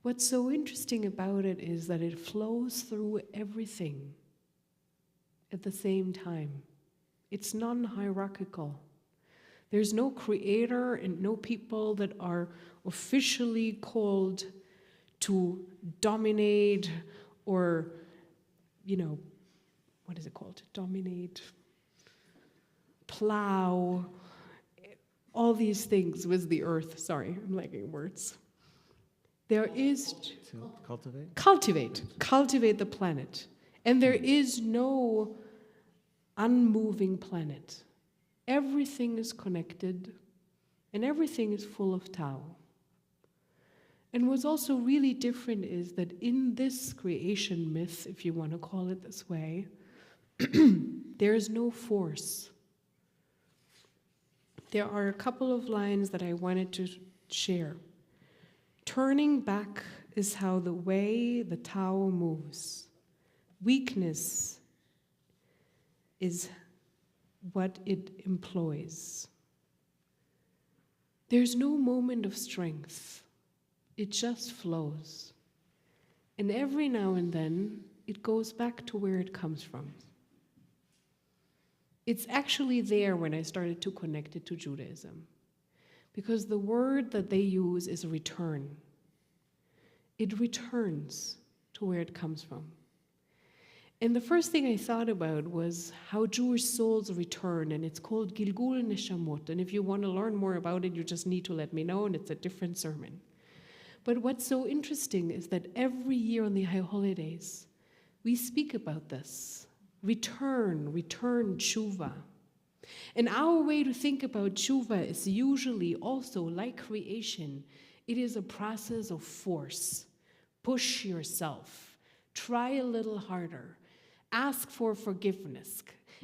What's so interesting about it is that it flows through everything at the same time. It's non-hierarchical. There's no creator and no people that are officially called to dominate or, what is it called? Dominate, plow, all these things with the earth. Sorry, I'm lacking words. There is cultivate the planet. And there is no unmoving planet. Everything is connected and everything is full of Tao. And what's also really different is that in this creation myth, if you want to call it this way, there is no force. There are a couple of lines that I wanted to share. Turning back is how the way the Tao moves. Weakness is what it employs. There's no moment of strength. It just flows. And every now and then, it goes back to where it comes from. It's actually there when I started to connect it to Judaism. Because the word that they use is return. It returns to where it comes from. And the first thing I thought about was how Jewish souls return, and it's called Gilgul Neshamot. And if you want to learn more about it, you just need to let me know, and it's a different sermon. But what's so interesting is that every year on the high holidays, we speak about this. Return tshuva. And our way to think about tshuva is usually also, like creation, it is a process of force. Push yourself. Try a little harder. Ask for forgiveness.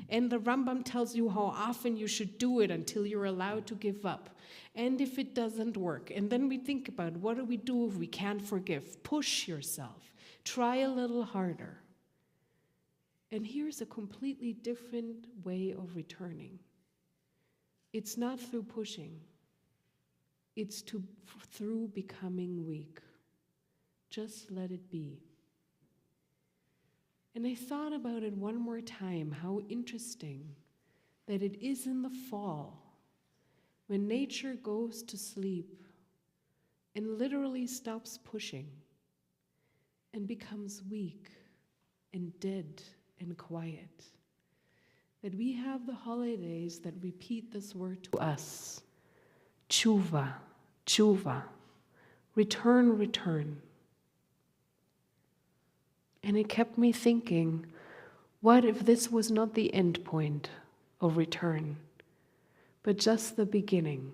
And the Rambam tells you how often you should do it until you're allowed to give up. And if it doesn't work, and then we think about what do we do if we can't forgive? Push yourself. Try a little harder. And here's a completely different way of returning. It's not through pushing. It's through becoming weak. Just let it be. And I thought about it one more time, how interesting that it is in the fall when nature goes to sleep and literally stops pushing and becomes weak and dead and quiet. That we have the holidays that repeat this word to us. Tshuva, tshuva, return, return. And it kept me thinking, what if this was not the end point of return, but just the beginning?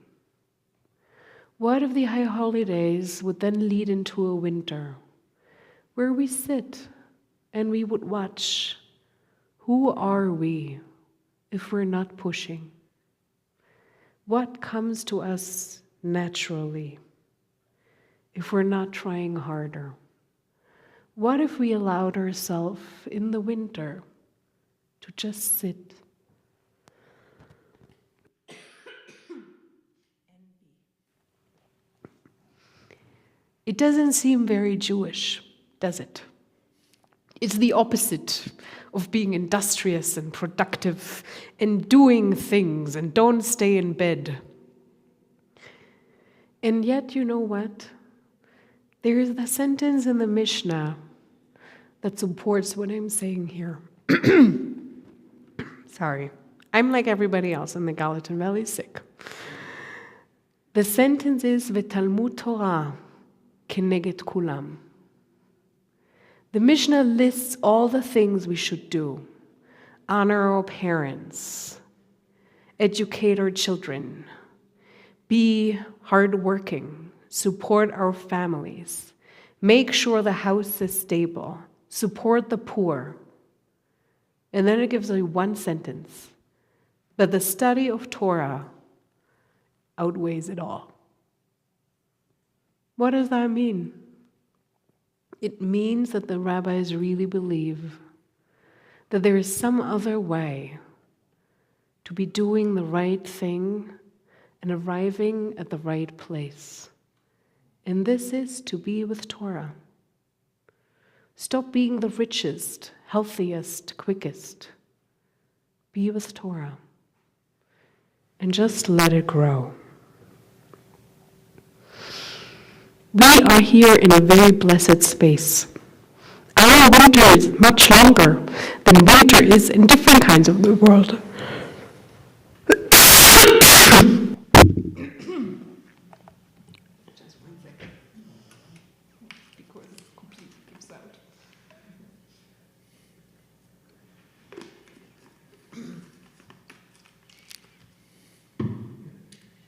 What if the high holidays would then lead into a winter where we sit and we would watch, who are we if we're not pushing? What comes to us naturally if we're not trying harder? What if we allowed ourselves in the winter to just sit and be? It doesn't seem very Jewish, does it? It's the opposite of being industrious and productive and doing things and don't stay in bed. And yet, you know what? There is the sentence in the Mishnah that supports what I'm saying here. Sorry. I'm like everybody else in the Gallatin Valley, sick. The sentence is, V'talmud Torah keneged kulam. The Mishnah lists all the things we should do. Honor our parents, educate our children, be hardworking, support our families, make sure the house is stable, support the poor. And then it gives you one sentence, but the study of Torah outweighs it all. What does that mean? It means that the rabbis really believe that there is some other way to be doing the right thing and arriving at the right place. And this is to be with Torah. Stop being the richest, healthiest, quickest. Be with Torah. And just let it grow. We are here in a very blessed space. Our winter is much longer than winter is in different kinds of the world. Just 1 second. Because it completely gives out.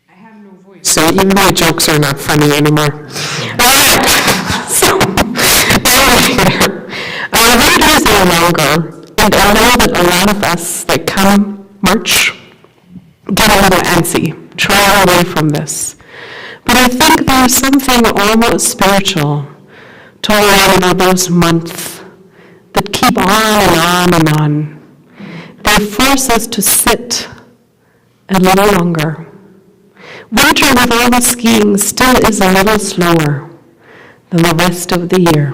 I have no voice. So even my jokes are not funny anymore. So, our winters are longer, and I know that a lot of us, like come March, get a little antsy, try away from this. But I think there's something almost spiritual to all those months that keep on and on and on. They force us to sit a little longer. Winter with all the skiing still is a little slower than the rest of the year.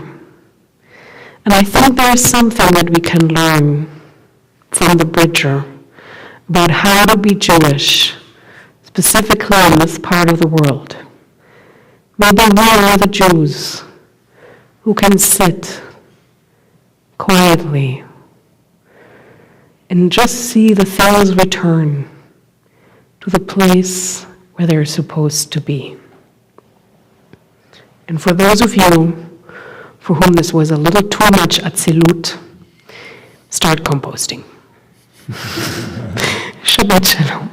And I think there's something that we can learn from the Bridger about how to be Jewish, specifically in this part of the world. Maybe we are the Jews who can sit quietly and just see the things return to the place where they're supposed to be. And for those of you for whom this was a little too much atzilut, start composting. Shabbat Shalom.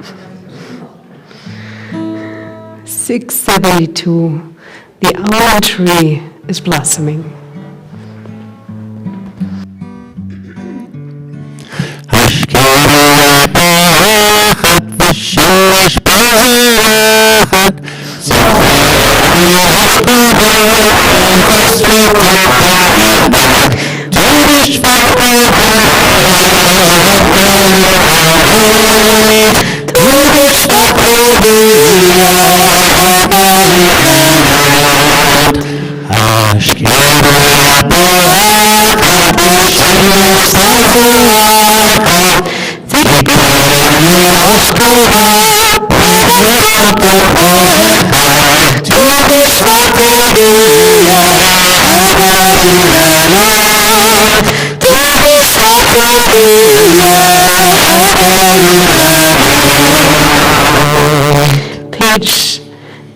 672, the almond tree is blossoming. Page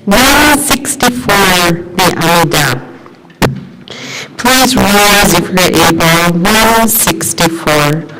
164, the Amidah. Please rise if you're able. 164.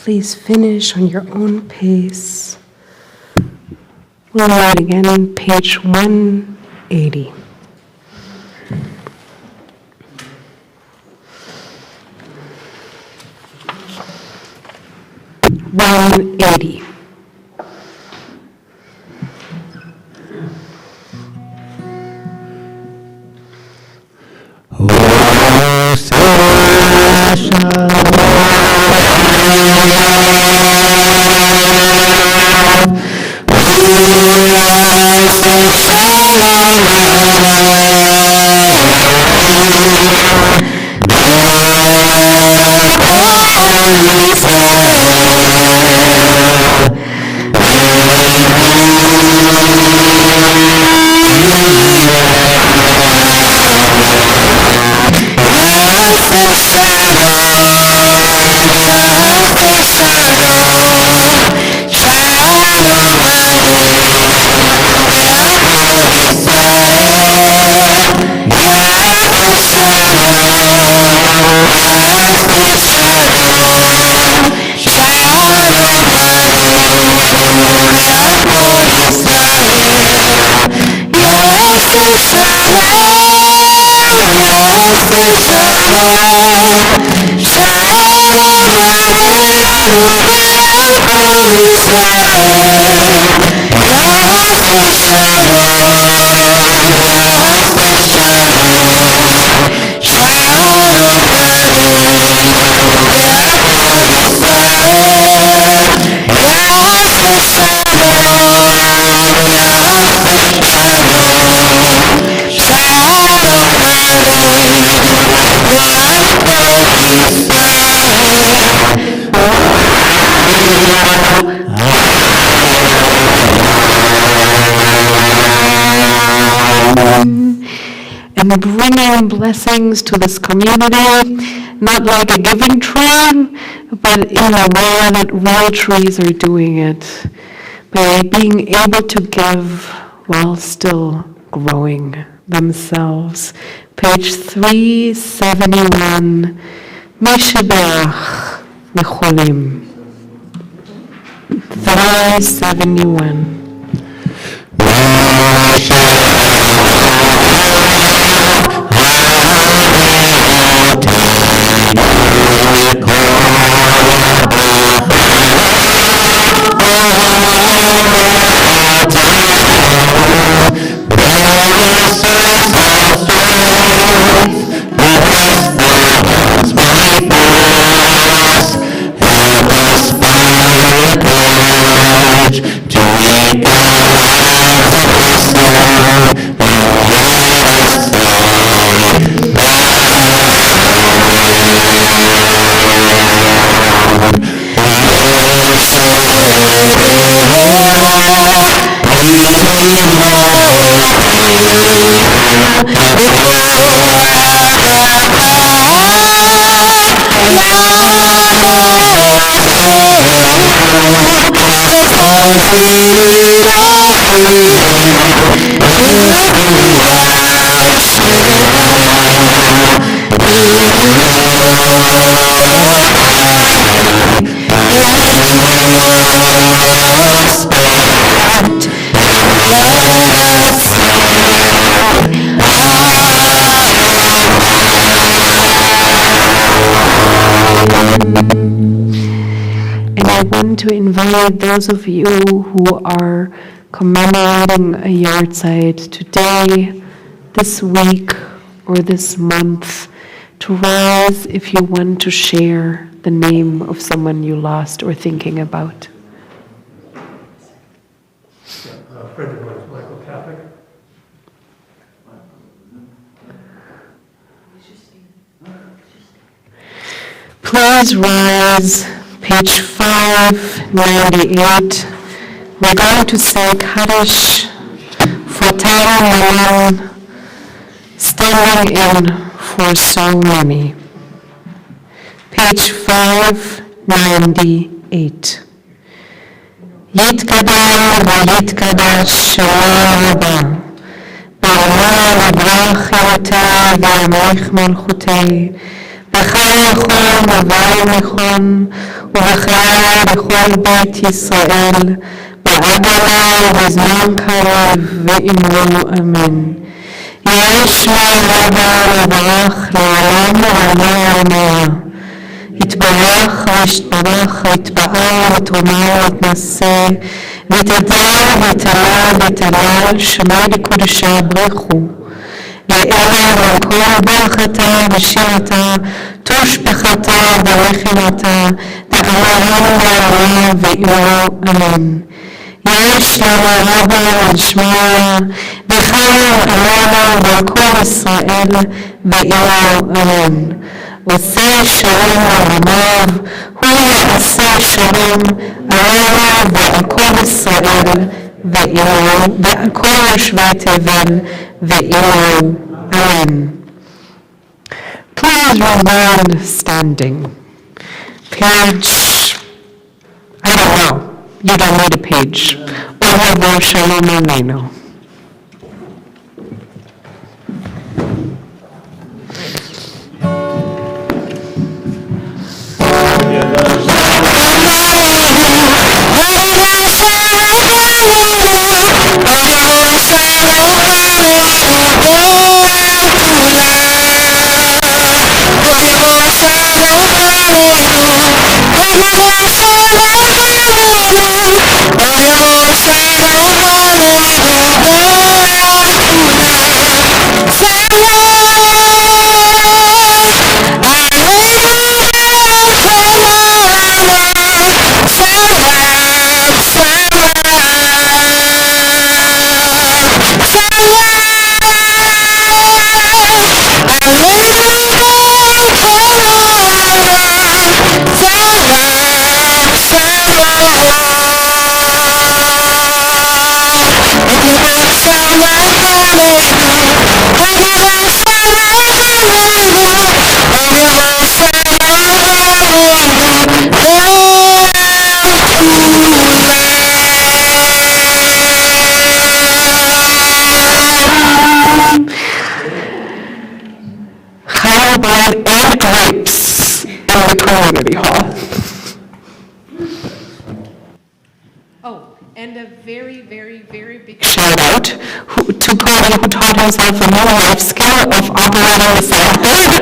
Please finish on your own pace. We'll read again, page 180. (180) And bringing blessings to this community, not like a giving tree, but in a way that real trees are doing it, by being able to give while still growing themselves. Page 371, Mishabach Mecholim. 371. To invite those of you who are commemorating a yahrzeit today, this week, or this month, to rise if you want to share the name of someone you lost or thinking about. Friend of mine is Michael Catholic. Please rise. Page 598. We're going to say Kaddish for Tara Malan, standing in for so many. Page 598. Yitkadal v'yitkadash Shalom Rabba, B'amar Abrach Yotei v'amich Malchutei, לך נכון ובעל נכון, ובחיה לכל בית ישראל, בעד עלי בזמן קרב ואמרו אמן. יהי שמו רבה לברך לעולם ועלה עלמיה. יתברך וישתבח ויתפאר ותאמר ותנשא ותדע ותלה ותלל שמי לקודשה ברכו. לאלה ולכל ברכתה ושירתה תושבחתה ורחמתה דאמרם ועלה ואירו אמן. יש לנו רבה על שמיה וחיים עלינו ועל כל ישראל ואירו אמן. עושה שלום לעמיו, הוא יעשה שלום עלינו ועל כל ישראל ועל כל יושבי תבל ואירו אמן. Please remain standing. Page, I don't know, you don't need a page. Over Shalom Aleinu. Community Hall. Oh, and a very, very, very big shout out to Cody, who taught himself a new life skill of operating a soundboard.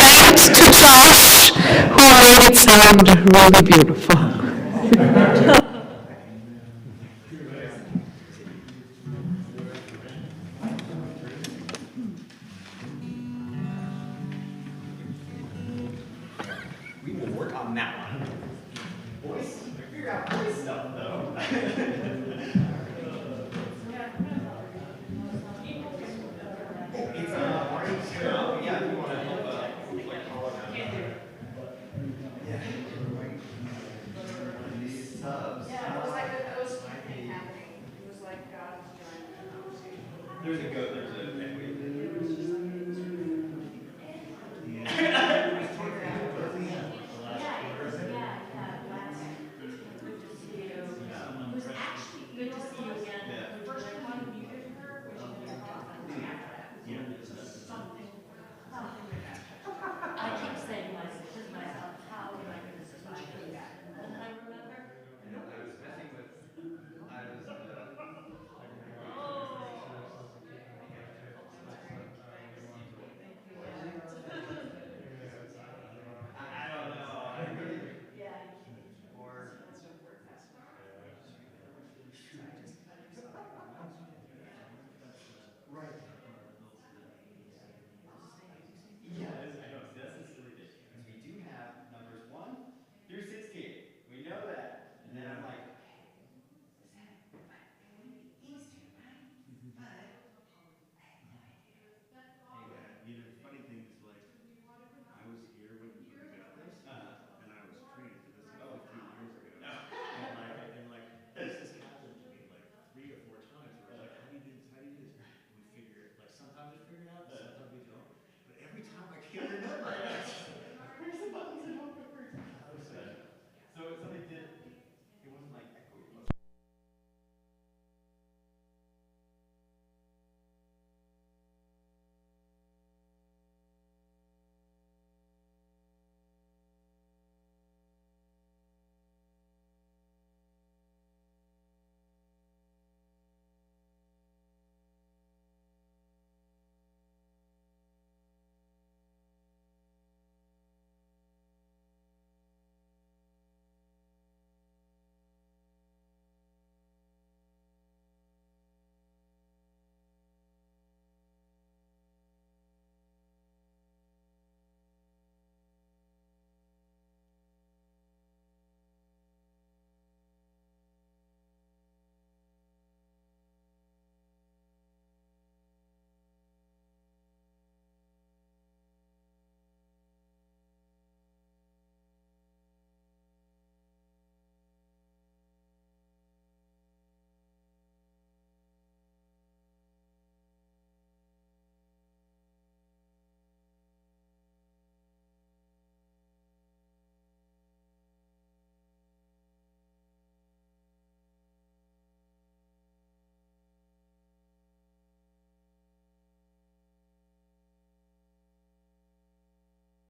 And to Josh, who made it sound really beautiful. We will work on that one.